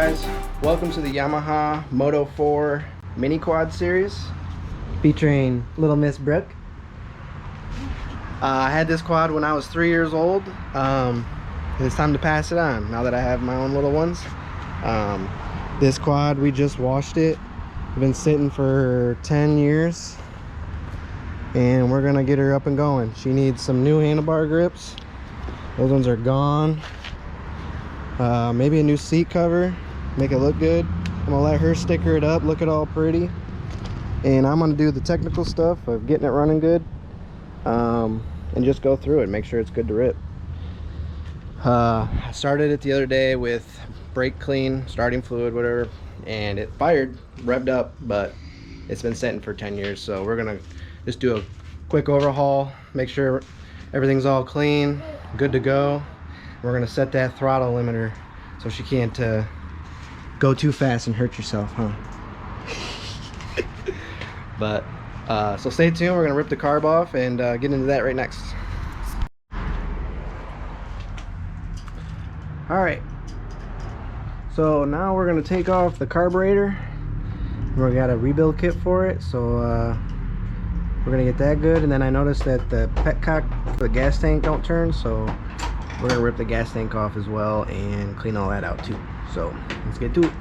guys, welcome to the Yamaha Moto 4 mini quad series featuring little Miss Brooke. I had this quad when I was 3 years old. It's time to pass it on now that I have my own little ones. This quad, we just washed it. It's been sitting for 10 years and we're gonna get her up and going. She needs some new handlebar grips. Those ones are gone. Maybe a new seat cover, make it look good. I'm gonna let her sticker it up, look it all pretty, and I'm gonna do the technical stuff of getting it running good, and just go through it, make sure it's good to rip. I started it the other day with brake clean, starting fluid, whatever, and it fired, revved up, but it's been sitting for 10 years. So we're gonna just do a quick overhaul, make sure everything's all clean, good to go. We're gonna set that throttle limiter so she can't go too fast and hurt yourself, huh? But so stay tuned. We're gonna rip the carb off and get into that right next. All right, so now we're gonna take off the carburetor. We got a rebuild kit for it, so we're gonna get that good. And then I noticed that the petcock for the gas tank don't turn, so we're gonna rip the gas tank off as well and clean all that out too. So let's get to it.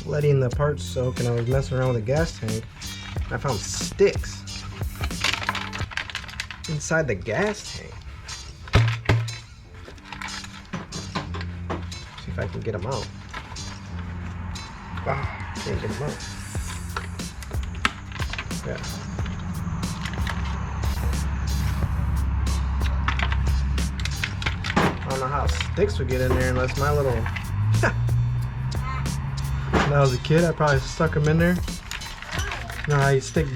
Letting the parts soak and I was messing around with the gas tank. I found sticks inside the gas tank. See if I can get them out. Ah, can't get them out. Yeah. I don't know how sticks would get in there unless my little... When I was a kid, I probably stuck them in there. You know how you stick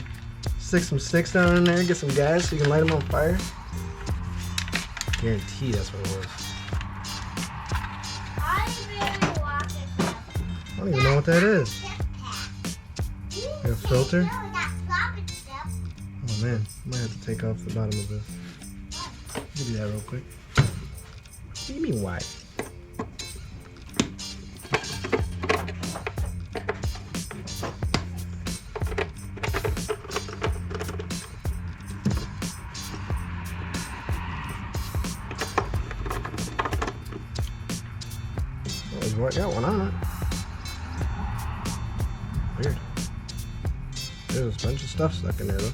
some sticks down in there, get some gas so you can light them on fire? Guarantee that's what it was. I don't even know what that is. Like a filter? Oh man, I might have to take off the bottom of this. Let me do that real quick. What do you mean why? Got one on it. Weird. There's a bunch of stuff stuck in there though.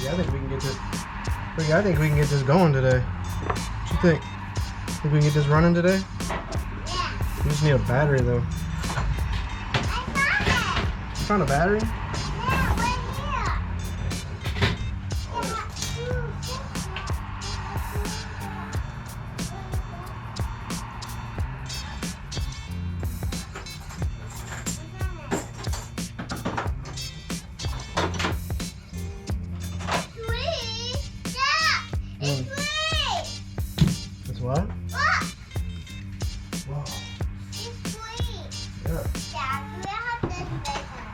I think we can get this. I think we can get this going today. What you think? Think we can get this running today? Yeah. We just need a battery though. I found it. You found a battery? Yeah, right here. It's what? Whoa. It's free. Yeah. Dad, we have this big one.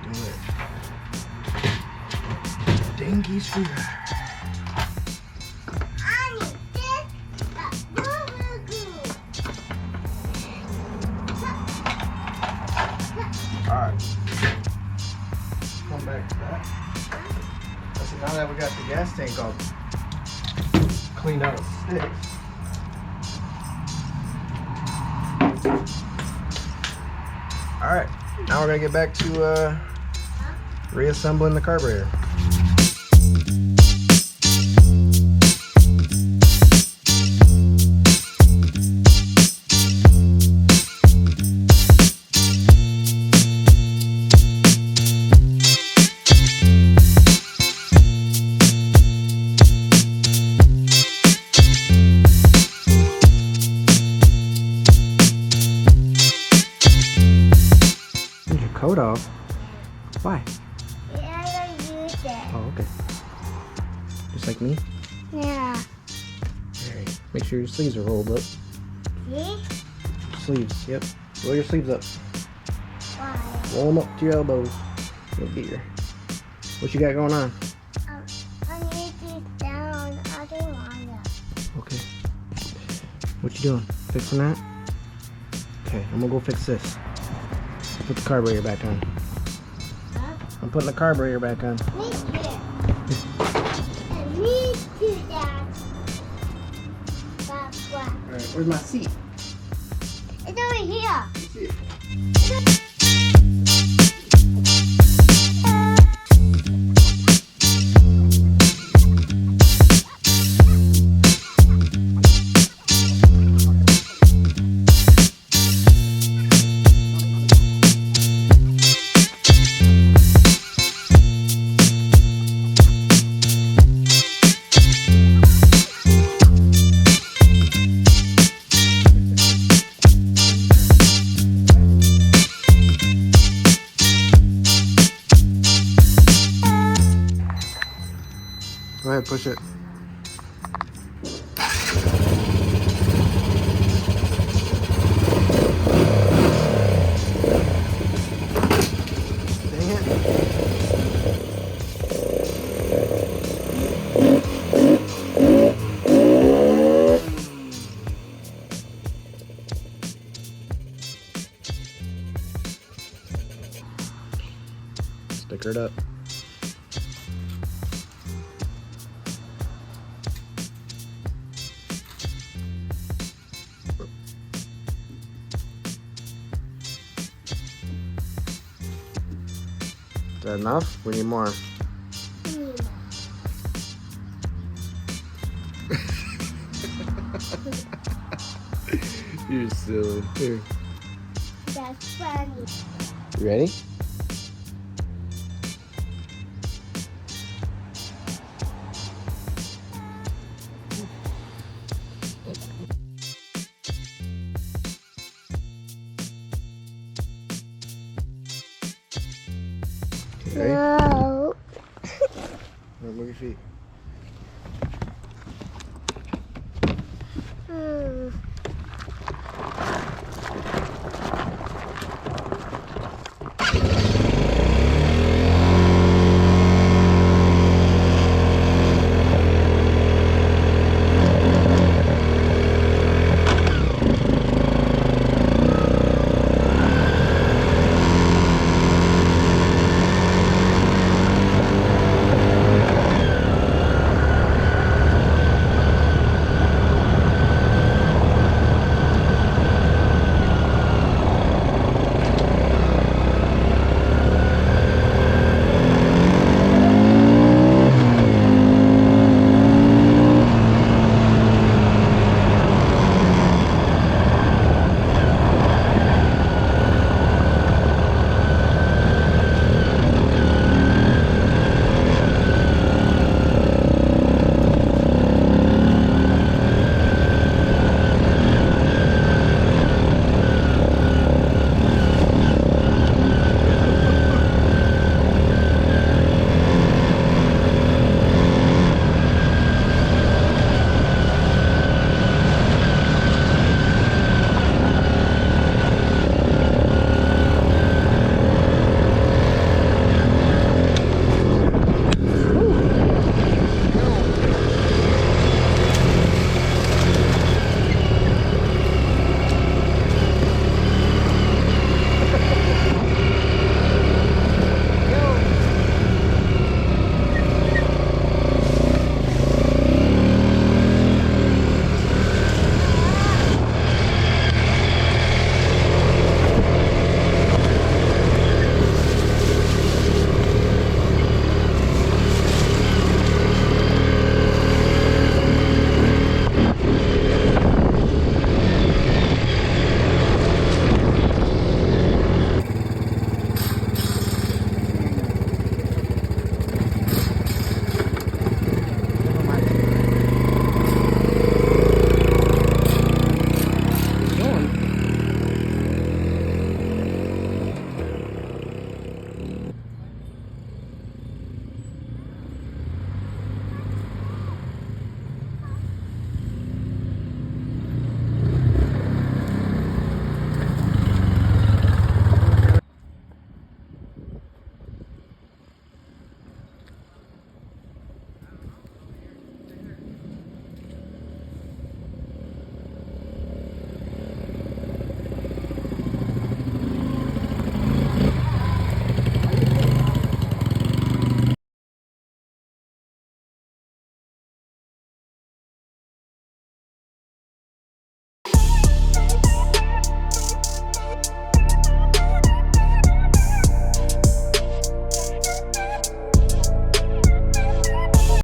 Do it. Dinky screwdriver. Alright. Come back to that. So now that we got the gas tank all cleaned out of sticks. Alright, now we're gonna get back to reassembling the carburetor. Coat off? Why? Yeah, I use it. Oh, okay. Just like me? Yeah. Alright. Make sure your sleeves are rolled up. See? Sleeves, yep. Roll your sleeves up. Why? Roll them up to your elbows. You'll get your... What you got going on? I need this down. I don't want it. Okay. What you doing? Fixing that? Okay, I'm gonna go fix this. Put the carburetor back on. Huh? I'm putting the carburetor back on. Me too. And me too, Dad. That's what. Alright, where's my seat? It's over here. See it. Go ahead, push it. Dang it. Sticker it up. Is that enough? We need more. You're silly. Here. That's funny. You ready? Okay. No. Move your feet.